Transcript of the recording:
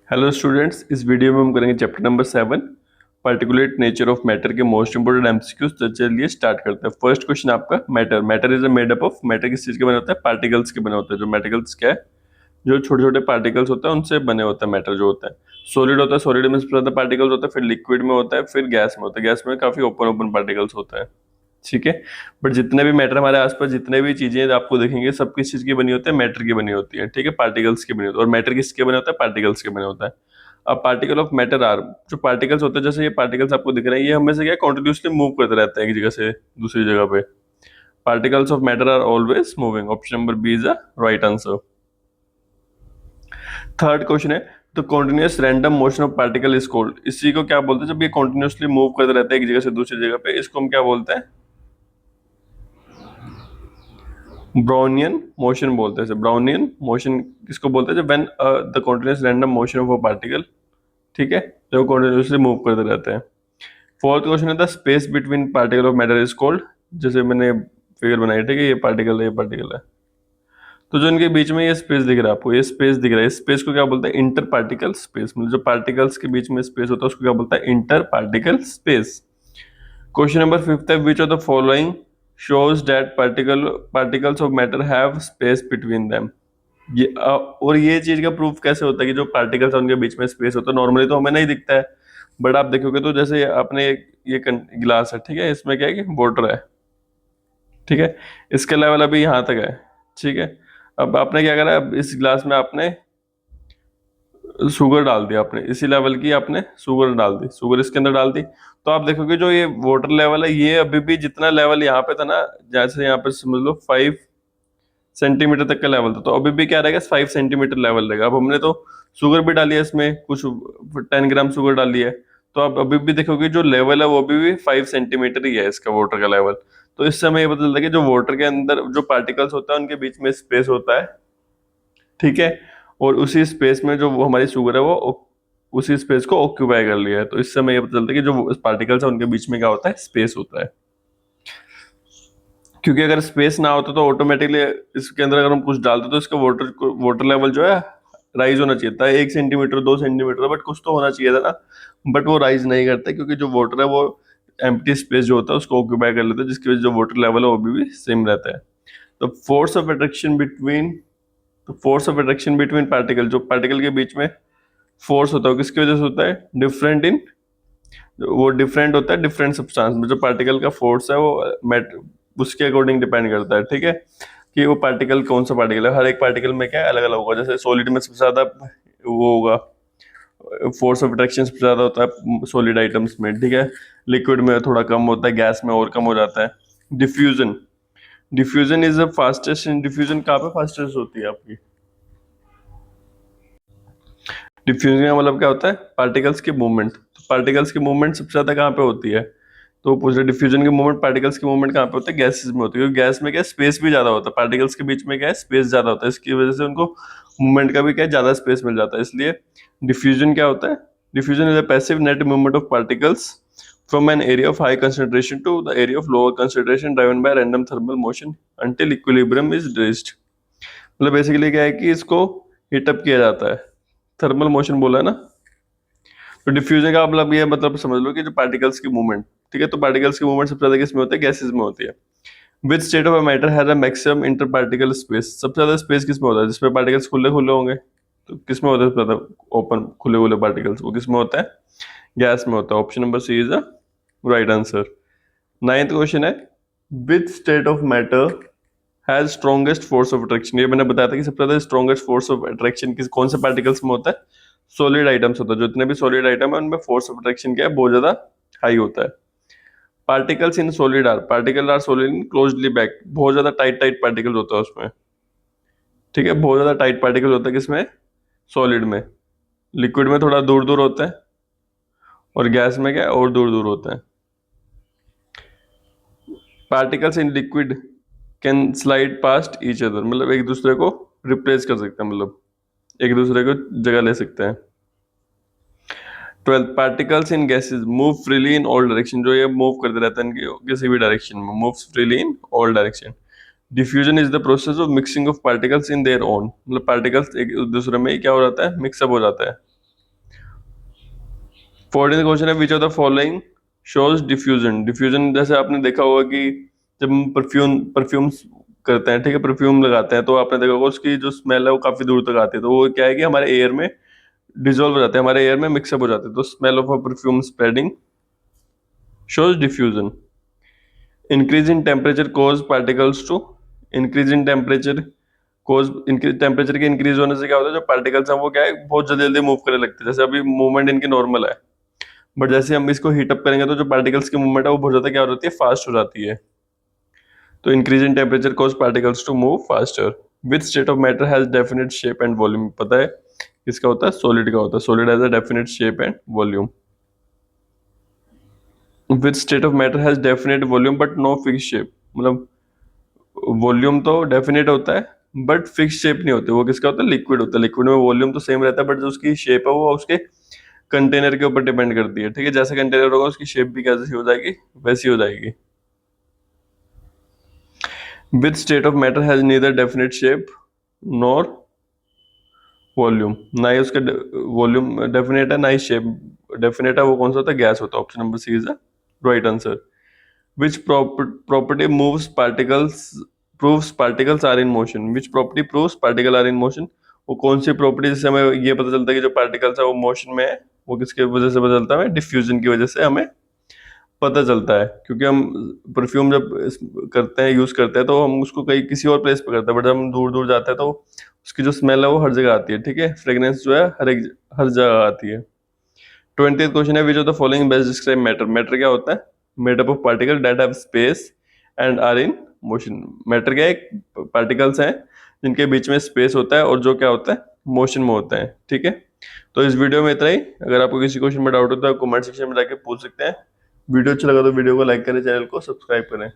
Hello students, इस video में हम करेंगे chapter number 7 particulate nature of matter के मोस्ट इंपोर्टेंट एमसीक्यूज। तो चलिए स्टार्ट करते हैं। फर्स्ट क्वेश्चन आपका, matter is a made up of. Matter किस चीज के बने होता है? पार्टिकल्स के बने होते हैं। जो पार्टिकल्स क्या है? जो छोटे छोटे पार्टिकल्स होते हैं उनसे बने होता है मैटर जो होता है। सॉलिड होता है, सॉलिड में सबसे ज्यादा पार्टिकल्स होता है, फिर लिक्विड में होता है, फिर गैस में होता है। गैस में काफी ओपन ओपन पार्टिकल्स होता है, ठीक है। बट जितने भी मैटर हमारे आसपास जितने भी चीजें आपको देखेंगे सब किस चीज की बनी होती है? मैटर की बनी होती है, ठीक है। पार्टिकल्स की बनी होती है। और मैटर किसके बने होता है? पार्टिकल्स के बने होता है। अब पार्टिकल ऑफ मैटर आर, जो पार्टिकल्स होते हैं, जैसे ये पार्टिकल्स आपको दिख रहे हैं, ये हमेशा क्या कंटिन्यूअसली मूव करते रहते हैं एक जगह से दूसरी जगह पे। Particles of matter are always moving. Option number B is the right answer. Third question है, तो continuous random motion of particle is called. इसी को क्या बोलते हैं? जब ये कॉन्टिन्यूअसली मूव करते रहते हैं एक जगह से दूसरी जगह पे, इसको हम क्या बोलते हैं? ब्राउनियन मोशन बोलते हैं इसे। ब्राउनियन मोशन किसको बोलते हैं? जब when the continuous random motion of a particle, ठीक है, जो कॉन्टिन्यूअसली मूव करते रहते हैं। फोर्थ क्वेश्चन है, the space between particle of matter is called. जैसे मैंने फिगर बनाई, ठीक है, ये पार्टिकल है, ये पार्टिकल है, तो जो इनके बीच में ये स्पेस दिख रहा है आपको, ये स्पेस दिख रहा है, इस स्पेस को क्या बोलते हैं? Inter particle space. मतलब जो पार्टिकल्स के बीच में स्पेस होता है उसको क्या बोलता है? Inter particle space. Question number fifth है, which of the following shows that particles of matter have space between them. और ये चीज का प्रूफ कैसे होता है कि जो पार्टिकल्स है उनके बीच में स्पेस होता है? नॉर्मली तो हमें नहीं दिखता है, बट आप देखोगे तो जैसे आपने ये गिलास है, ठीक है, इसमें क्या है कि वाटर है, ठीक है, इसका लेवल अभी यहाँ तक है, ठीक है। अब आपने क्या करा, अब इस गिलास में आपने शुगर डाल दिया, आपने इसी लेवल की आपने शुगर डाल दी, शुगर इसके अंदर डाल दी, तो आप देखोगे जो ये वाटर लेवल है, ये अभी भी जितना लेवल यहाँ पे था ना, जैसे यहाँ पे समझ लो 5 सेंटीमीटर तक का लेवल था, तो अभी भी क्या रहेगा? 5 सेंटीमीटर लेवल रहेगा। अब हमने तो शुगर भी डाली है इसमें, कुछ 10 ग्राम शुगर डाली है, तो आप अभी भी देखोगे जो लेवल है वो अभी भी 5 सेंटीमीटर ही है इसका वाटर का लेवल। तो इससे हमें ये पता चलता है कि जो वाटर के अंदर जो पार्टिकल्स होता है उनके बीच में स्पेस होता है, ठीक है। और उसी स्पेस में जो वो हमारी शुगर है वो उसी स्पेस को ऑक्यूपाई कर लिया है। तो इससे हमें ये पता चलता है कि जो पार्टिकल्स है उनके बीच में क्या होता है? स्पेस होता है। क्योंकि अगर स्पेस ना होता तो ऑटोमेटिकली इसके अंदर अगर हम कुछ डालते तो इसका वाटर लेवल जो है राइज होना चाहिए था, 1 सेंटीमीटर 2 सेंटीमीटर, बट कुछ तो होना चाहिए था ना। बट वो राइज नहीं करता, क्योंकि जो वाटर है वो एम्प्टी स्पेस जो होता है उसको ऑक्यूपाई कर लेता है, जिसकी वजह से जो वाटर लेवल है वो भी सेम रहता है। तो force of attraction between particle, जो पार्टिकल के बीच में फोर्स होता है किसकी वजह से होता है? डिफरेंट होता है डिफरेंट सब्सटेंस में। जो पार्टिकल का फोर्स है वो उसके अकॉर्डिंग डिपेंड करता है, ठीक है, कि वो पार्टिकल कौन सा पार्टिकल है। हर एक पार्टिकल में क्या है? अलग अलग होगा। जैसे सॉलिड में सबसे ज्यादा वो होगा, फोर्स ऑफ अट्रैक्शन सबसे ज्यादा होता है सॉलिड आइटम्स में, ठीक है। लिक्विड में थोड़ा कम होता है, गैस में और कम हो जाता है। Diffusion diffusion is the fastest. Diffusion कहाँ पे फास्टेस्ट होती है आपकी? डिफ्यूजन का मतलब क्या होता है? पार्टिकल्स की मूवमेंट। तो पार्टिकल्स की मूवमेंट सबसे ज्यादा कहाँ पे होती है? तो पूछ रहे डिफ्यूजन की मूवमेंट, पार्टिकल्स की मूवमेंट कहाँ पे होती है? गैसेस में होती है, क्योंकि गैस में क्या है? स्पेस भी ज्यादा होता है। पार्टिकल्स के बीच में क्या है? स्पेस ज्यादा होता है, इसकी वजह से उनको मूवमेंट का भी क्या है? ज्यादा स्पेस मिल जाता है। इसलिए डिफ्यूजन क्या होता है? Diffusion is a passive net movement of particles from an area of high concentration to the area of lower concentration driven by random thermal motion until equilibrium is reached. मतलब basically क्या है कि इसको heat up किया जाता है, thermal motion बोला है ना। तो डिफ्यूजन का मतलब ये मतलब समझ लो कि जो पार्टिकल्स की मूवमेंट, ठीक है, तो पार्टिकल्स की मूवमेंट सबसे ज्यादा किसमें होती है? गैसेस में होती है। Which state of matter has a maximum inter particle space. सबसे ज्यादा स्पेस किसमें होता है? जिसमें पार्टिकल्स खुले खुले होंगे, तो किसमें होता है सबसे ज्यादा ओपन खुले खुले पार्टिकल्स? वो किसमें होता है? गैस में होता है। Option number C is the right answer. Ninth question है, which state of matter has strongest force of attraction. ये मैंने बताया था कि सबसे ज्यादा स्ट्रॉन्गेस्ट फोर्स ऑफ अट्रैक्शन किस कौन से पार्टिकल्स में होता है? सॉलिड आइटम्स होता है। जो जितने भी सॉलिड आइटम है उनमें फोर्स ऑफ अट्रैक्शन क्या है? बहुत ज्यादा हाई होता है। Particle are solid in closely packed. बहुत ज्यादा टाइट टाइट पार्टिकल होता है उसमें, ठीक है, बहुत ज्यादा टाइट पार्टिकल होता है किसमें? सॉलिड में। लिक्विड में थोड़ा दूर दूर होता है, और गैस में क्या है? और दूर दूर होता है। Particles in liquid can slide past each other, मतलब एक दूसरे को रिप्लेस कर सकते हैं, मतलब एक दूसरे को जगह ले सकते हैं। 12, particles in gases move freely in all direction. जो ये मूव करते रहते हैं इनकी किसी भी डायरेक्शन में, moves freely in all direction. Diffusion is the process of mixing of particles in their own, मतलब पार्टिकल्स एक दूसरे में ही क्या हो जाता है? मिक्सअप हो जाता है। 14th क्वेश्चन है which of the following shows diffusion. Diffusion जैसे आपने देखा होगा कि जब हम परफ्यूम्स करते हैं, ठीक है, परफ्यूम लगाते हैं, तो आपने देखा होगा उसकी जो स्मेल है वो काफी दूर तक आती है। तो वो क्या है कि हमारे एयर में डिजोल्व हो जाते हैं, हमारे एयर में मिक्सअप हो जाते हैं। तो smell of a perfume spreading shows diffusion. Increase in temperature cause particles to increase in temperature cause temperature के इंक्रीज होने से क्या होता है, जो पार्टिकल्स हैं वो क्या है बहुत जल्दी जल्दी मूव करने लगते हैं। जैसे अभी मूवमेंट इनकी नॉर्मल है, बट जैसे हम इसको हीट अप करेंगे तो जो पार्टिकल्स की मूवमेंट है वो बहुत ज्यादा क्या हो जाती है, फास्ट हो जाती है। तो increase in temperature cause particles to move faster. Which state of matter has definite shape and volume. पता है किसका होता है, सॉलिड का होता है। Solid has a definite shape and volume. Which state of matter has definite volume but no fix shape. मतलब volume तो डेफिनेट होता है बट फिक्स शेप नहीं होती। वो किसका होता है, लिक्विड होता है। लिक्विड में वॉल्यूम तो सेम रहता है बट जो उसकी शेप है वो उसके कंटेनर के ऊपर डिपेंड करती है, ठीक है। जैसा कंटेनर होगा उसकी शेप भी कैसी हो जाएगी, वैसी हो जाएगी। With state of matter has neither definite shape nor volume. ना ही उसका वॉल्यूम डेफिनेट है ना ही शेप डेफिनेट है। वो कौन सा होता है, गैस होता है। Option number C is the right answer. Which property moves particles proves particles are in motion? Which property proves particle are in motion? वो कौन सी प्रॉपर्टी जिससे हमें ये पता चलता है कि जो पार्टिकल्स है वो मोशन में है, वो किसके वजह से पता चलता है, डिफ्यूजन की वजह से हमें पता चलता है। क्योंकि हम परफ्यूम जब करते हैं, यूज करते हैं, तो हम उसको कहीं किसी और प्लेस पे करते हैं, बट जब हम दूर दूर जाते हैं तो उसकी जो स्मेल है वो हर जगह आती है, ठीक है। फ्रेग्रेंस जो है हर जगह आती है। 20th क्वेश्चन है which of the following best describe matter. Matter क्या होता है, made up of particle that have space and are in motion. Matter क्या है, पार्टिकल्स हैं जिनके बीच में स्पेस होता है और जो क्या होता है, मोशन में होता है, ठीक है। तो इस वीडियो में इतना ही। अगर आपको किसी क्वेश्चन में डाउट हो तो आप कमेंट सेक्शन में जाके पूछ सकते हैं। वीडियो अच्छा लगा तो वीडियो को लाइक करें, चैनल को सब्सक्राइब करें।